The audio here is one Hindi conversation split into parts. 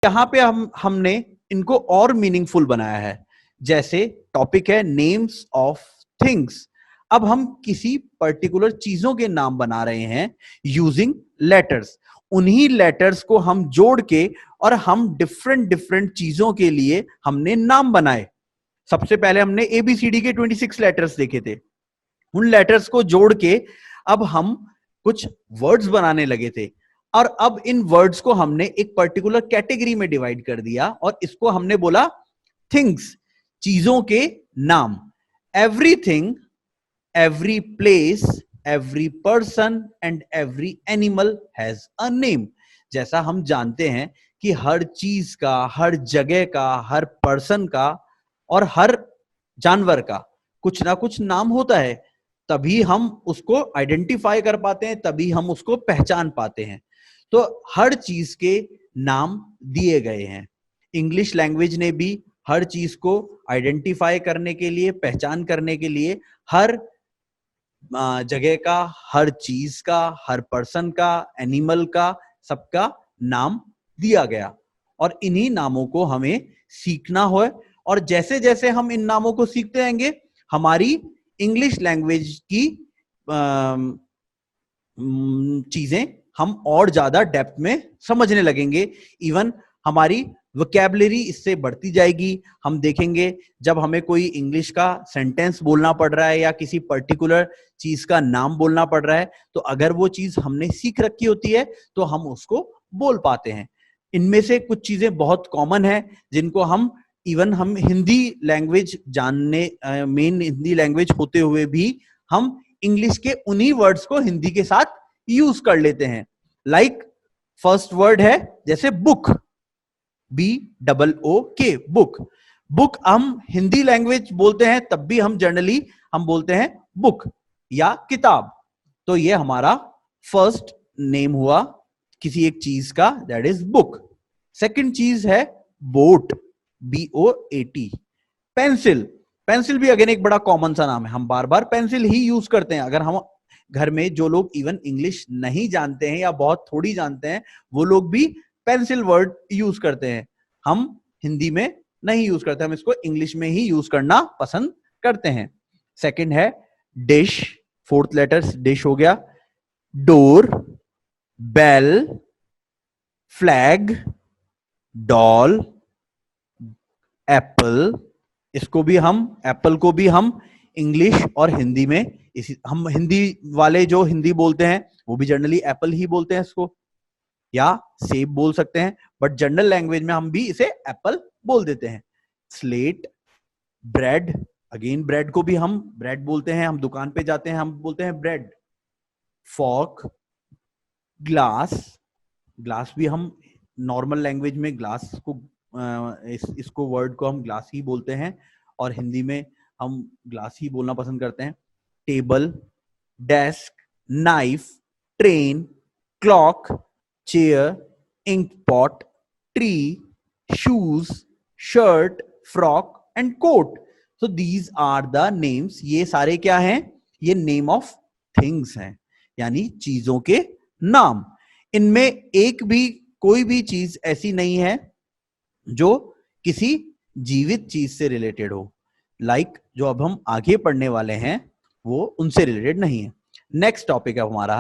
यहाँ पे हमने इनको और मीनिंगफुल बनाया है। जैसे टॉपिक है नेम्स ऑफ थिंग्स। अब हम किसी पर्टिकुलर चीजों के नाम बना रहे हैं यूजिंग लेटर्स। उन्हीं लेटर्स को हम जोड़ के और हम डिफरेंट डिफरेंट चीजों के लिए हमने नाम बनाए। सबसे पहले हमने एबीसीडी के 26 लेटर्स देखे थे। उन लेटर्स को जोड़ के अब हम कुछ वर्ड्स बनाने लगे थे, और अब इन वर्ड्स को हमने एक पर्टिकुलर कैटेगरी में डिवाइड कर दिया और इसको हमने बोला थिंग्स, चीजों के नाम। Everything, every place, every person and every animal has a name। जैसा हम जानते हैं कि हर चीज का, हर जगह का, हर पर्सन का और हर जानवर का कुछ ना कुछ नाम होता है, तभी हम उसको आइडेंटिफाई कर पाते हैं, तभी हम उसको पहचान पाते हैं। तो हर चीज के नाम दिए गए हैं। इंग्लिश लैंग्वेज ने भी हर चीज को आइडेंटिफाई करने के लिए, पहचान करने के लिए हर जगह का, हर चीज का, हर पर्सन का, एनिमल का, सबका नाम दिया गया। और इन्हीं नामों को हमें सीखना हो, और जैसे जैसे हम इन नामों को सीखते रहेंगे हमारी इंग्लिश लैंग्वेज की चीजें हम और ज्यादा डेप्थ में समझने लगेंगे। इवन हमारी वोकैबुलरी इससे बढ़ती जाएगी। हम देखेंगे जब हमें कोई इंग्लिश का सेंटेंस बोलना पड़ रहा है या किसी पर्टिकुलर चीज का नाम बोलना पड़ रहा है, तो अगर वो चीज हमने सीख रखी होती है तो हम उसको बोल पाते हैं। इनमें से कुछ चीजें बहुत कॉमन है जिनको हम इवन हम हिंदी लैंग्वेज जानने, मेन हिंदी लैंग्वेज होते हुए भी हम इंग्लिश के उन्हीं वर्ड्स को हिंदी के साथ यूज कर लेते हैं। लाइक फर्स्ट वर्ड है जैसे बुक, BOOK, बुक। बुक हम हिंदी लैंग्वेज बोलते हैं तब भी हम जनरली हम बोलते हैं बुक या किताब। तो ये हमारा फर्स्ट नेम हुआ किसी एक चीज का, दैट इज बुक। सेकंड चीज है बोट, BOAT। पेंसिल, पेंसिल भी अगेन एक बड़ा कॉमन सा नाम है, हम बार बार पेंसिल ही यूज करते हैं। अगर हम घर में जो लोग इवन इंग्लिश नहीं जानते हैं या बहुत थोड़ी जानते हैं, वो लोग भी पेंसिल वर्ड यूज करते हैं। हम हिंदी में नहीं यूज करते, हम इसको इंग्लिश में ही यूज करना पसंद करते हैं। सेकंड है डिश, फोर्थ लेटर डिश हो गया। Door, bell, flag, doll, apple. इसको भी हम, एप्पल को भी हम इंग्लिश और हिंदी में, हम हिंदी वाले जो हिंदी बोलते हैं वो भी जनरली एप्पल ही बोलते हैं इसको, या सेब बोल सकते हैं, बट जनरल लैंग्वेज में हम भी इसे एप्पल बोल देते हैं। स्लेट, ब्रेड, अगेन ब्रेड को भी हम ब्रेड बोलते हैं, हम दुकान पे जाते हैं हम बोलते हैं ब्रेड। फॉर्क, ग्लास, ग्लास भी हम नॉर्मल लैंग्वेज में ग्लास को इसको वर्ड को हम ग्लास ही बोलते हैं और हिंदी में हम ग्लास ही बोलना पसंद करते हैं। Table, desk, knife, train, clock, chair, ink pot, tree, shoes, shirt, frock and coat. So these are the names. ये सारे क्या हैं? ये नेम ऑफ थिंग्स हैं, यानी चीजों के नाम। इनमें एक भी, कोई भी चीज ऐसी नहीं है जो किसी जीवित चीज से रिलेटेड हो। लाइक जो अब हम आगे पढ़ने वाले हैं वो उनसे रिलेटेड नहीं है। नेक्स्ट टॉपिक है हमारा,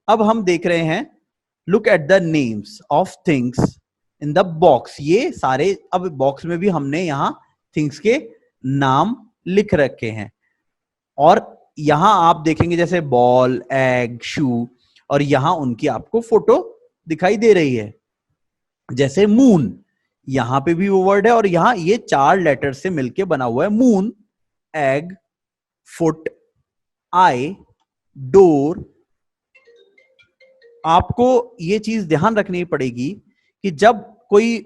अब हम देख रहे हैं look at the names of things in the box. ये सारे अब बॉक्स में भी हमने यहां थिंग्स के नाम लिख रखे हैं, और यहां आप देखेंगे जैसे बॉल, एग, शू, और यहां उनकी आपको फोटो दिखाई दे रही है। जैसे मून, यहां पे भी वो वर्ड है और यहां ये 4 लेटर से मिलके बना हुआ है। मून, एग, फुट, आई, डोर। आपको ये चीज ध्यान रखनी पड़ेगी कि जब कोई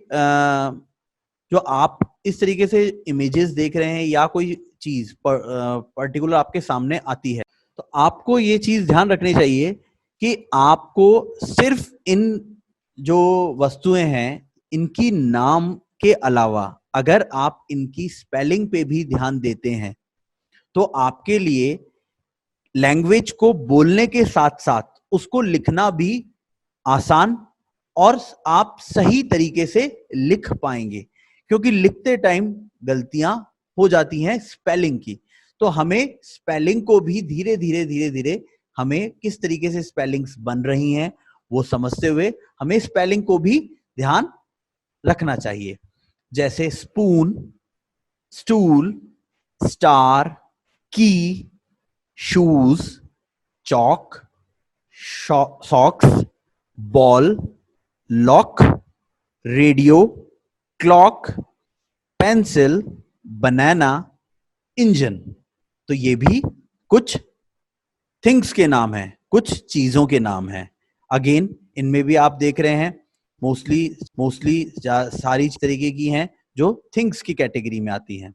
जो आप इस तरीके से इमेजेस देख रहे हैं या कोई चीज पर्टिकुलर आपके सामने आती है, तो आपको ये चीज ध्यान रखनी चाहिए कि आपको सिर्फ इन जो वस्तुएं हैं इनकी नाम के अलावा अगर आप इनकी स्पेलिंग पे भी ध्यान देते हैं तो आपके लिए लैंग्वेज को बोलने के साथ साथ उसको लिखना भी आसान और आप सही तरीके से लिख पाएंगे, क्योंकि लिखते टाइम गलतियां हो जाती हैं स्पेलिंग की। तो हमें स्पेलिंग को भी धीरे धीरे धीरे धीरे हमें किस तरीके से स्पेलिंग्स बन रही हैं वो समझते हुए हमें स्पेलिंग को भी ध्यान रखना चाहिए। जैसे spoon, stool, star, key, shoes, chalk, socks, ball, lock, radio, clock, pencil, banana, engine. तो ये भी कुछ थिंग्स के नाम हैं, कुछ चीजों के नाम हैं। अगेन इनमें भी आप देख रहे हैं मोस्टली सारी तरीके की हैं जो थिंग्स की कैटेगरी में आती हैं।